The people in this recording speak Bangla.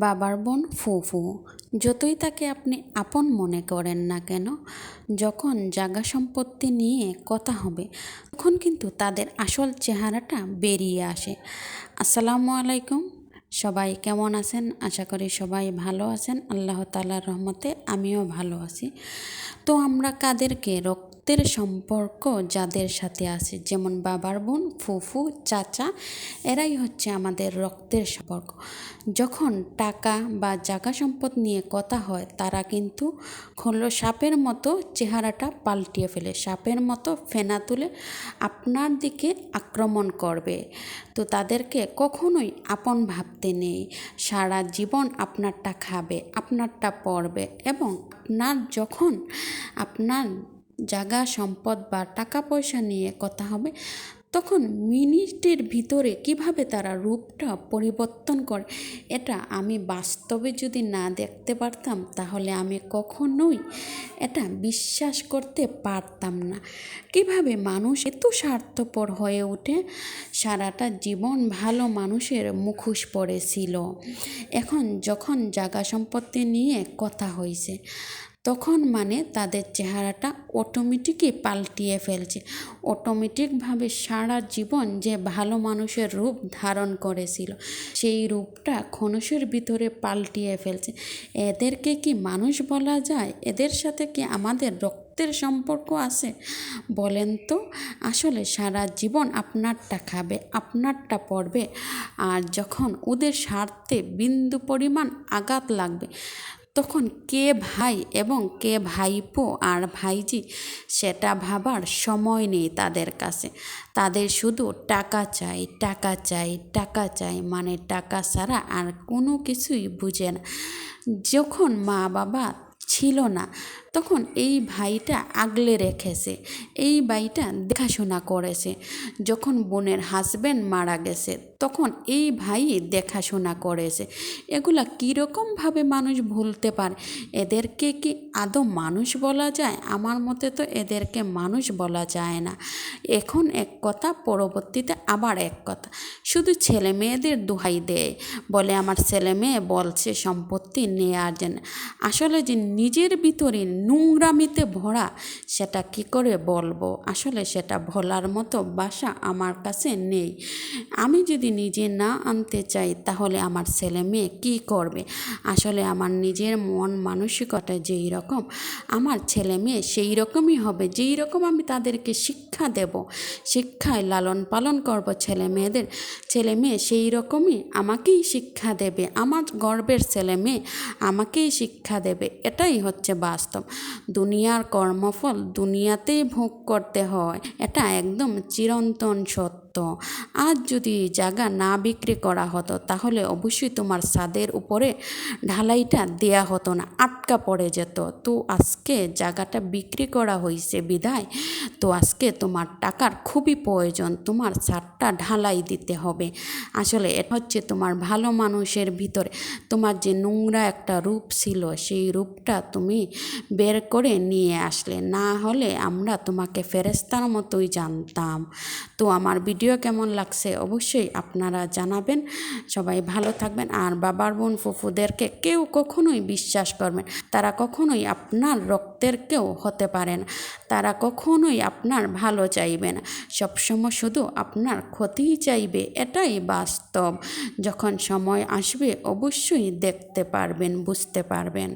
বাবার বোন ফুফু, যতই তাকে আপনি আপন মনে করেন না কেন, যখন জায়গা সম্পত্তি নিয়ে কথা হবে তখন কিন্তু তাদের আসল চেহারাটা বেরিয়ে আসে। আসসালামু আলাইকুম, সবাই কেমন আছেন? আশা করি সবাই ভালো আছেন। আল্লাহ তাআলার রহমতে আমিও ভালো আছি। তো আমরা কাদেরকে রক্তের সম্পর্ক যাদের সাথে আছে, যেমন বাবার বোন, ফুফু, চাচা, এরাই হচ্ছে আমাদের রক্তের সম্পর্ক। যখন টাকা বা জায়গা সম্পদ নিয়ে কথা হয় তারা কিন্তু হলো সাপের মতো চেহারাটা পাল্টিয়ে ফেলে, সাপের মতো ফেনা তুলে আপনার দিকে আক্রমণ করবে। তো তাদেরকে কখনোই আপন ভাবতে নেই। সারা জীবন আপনারটা খাবে, আপনারটা পড়বে, এবং যখন আপনার জায়গা সম্পদ বা টাকা পয়সা নিয়ে কথা হবে তখন মিনিটের ভিতরে কিভাবে তারা রূপটা পরিবর্তন করে, এটা আমি বাস্তবে যদি না দেখতে পারতাম তাহলে আমি কখনোই এটা বিশ্বাস করতে পারতাম না। কিভাবে মানুষ এত স্বার্থপর হয়ে ওঠে। সারাটা জীবন ভালো মানুষের মুখোশ পড়েছিল, এখন যখন জায়গা সম্পত্তি নিয়ে কথা হয়েছে তখন তাদের চেহারাটা অটোমেটিকই পাল্টিয়ে ফেলছে। অটোমেটিকভাবে সারা জীবন যে ভালো মানুষের রূপ ধারণ করেছিল সেই রূপটা ক্ষণের ভিতরে পাল্টিয়ে ফেলছে। এদেরকে কি মানুষ বলা যায়? এদের সাথে কি আমাদের রক্তের সম্পর্ক আছে বলেন তো? আসলে সারা জীবন আপনারটা খাবে, আপনারটা পড়বে, আর যখন ওদের স্বার্থে বিন্দু পরিমাণ আঘাত লাগবে তখন কে ভাই এবং কে ভাইপো আর ভাইজি সেটা ভাবার সময় নেই তাদের কাছে। তাদের শুধু টাকা চাই, টাকা চাই, টাকা চাই, টাকা ছাড়া আর কোনো কিছুই বুঝে না। যখন মা বাবা ছিল না তখন এই ভাইটা আগলে রেখেছে, এই ভাইটা দেখাশোনা করেছে। যখন বোনের হাজব্যান্ড মারা গেছে তখন এই ভাই দেখাশোনা করেছে। এগুলা কীরকমভাবে মানুষ ভুলতে পারে? এদেরকে কি আদৌ মানুষ বলা যায়? আমার মতে তো এদেরকে মানুষ বলা যায় না। এখন এক কথা, পরবর্তীতে আবার এক কথা। শুধু ছেলে মেয়েদের দোহাই দেয়, বলে আমার ছেলে মেয়ে বলছে সম্পত্তি নেওয়ার জন্য। আসলে যে নিজের ভিতরে নোংরামিতে ভরা সেটা কি করে বলবো? আসলে সেটা বলার মতো ভাষা আমার কাছে নেই। আমি যদি নিজে না আনতে চাই তাহলে আমার ছেলে মেয়ে কী করবে? আসলে আমার নিজের মন মানসিকতা যেই রকম, আমার ছেলে মেয়ে সেই রকমই হবে। যেই রকম আমি তাদেরকে শিক্ষা দেব, শিক্ষায় লালন পালন করব ছেলে মেয়েদের, ছেলে মেয়ে সেই রকমই আমাকেই শিক্ষা দেবে। আমার গর্বের ছেলে মেয়ে আমাকেই শিক্ষা দেবে। এটাই হচ্ছে বাস্তব। দুনিয়ার কর্মফল দুনিয়াতেই ভোগ করতে হয়, এটা একদম চিরন্তন সত্য। আজ যদি জায়গা না বিক্রি করা হতো তাহলে অবশ্যই তোমার ছাদের উপরে ঢালাইটা দেয়া হতো না, আটকা পড়ে যেত। তো আজকে জায়গাটা বিক্রি করা হয়েছে বিধায় তো আজকে তোমার টাকার খুবই প্রয়োজন, তোমার ছাদটা ঢালাই দিতে হবে। আসলে এটা হচ্ছে তোমার ভালো মানুষের ভিতরে তোমার যে নোংরা একটা রূপ ছিল সেই রূপটা তুমি বের করে নিয়ে আসলে, না হলে আমরা তোমাকে ফেরেশতার মতোই জানতাম। তো আমার ভিডিও কেমন লাগছে অবশ্যই আপনারা জানাবেন। সবাই ভালো থাকবেন। আর বাবার বোন ফুফুদেরকে কেউ কখনোই বিশ্বাস করবেন, তারা কখনোই আপনার রক্তের কেউ হতে পারে না। তারা কখনোই আপনার ভালো চাইবে না, সবসময় শুধু আপনার ক্ষতিই চাইবে। এটাই বাস্তব। যখন সময় আসবে অবশ্যই দেখতে পারবেন, বুঝতে পারবেন।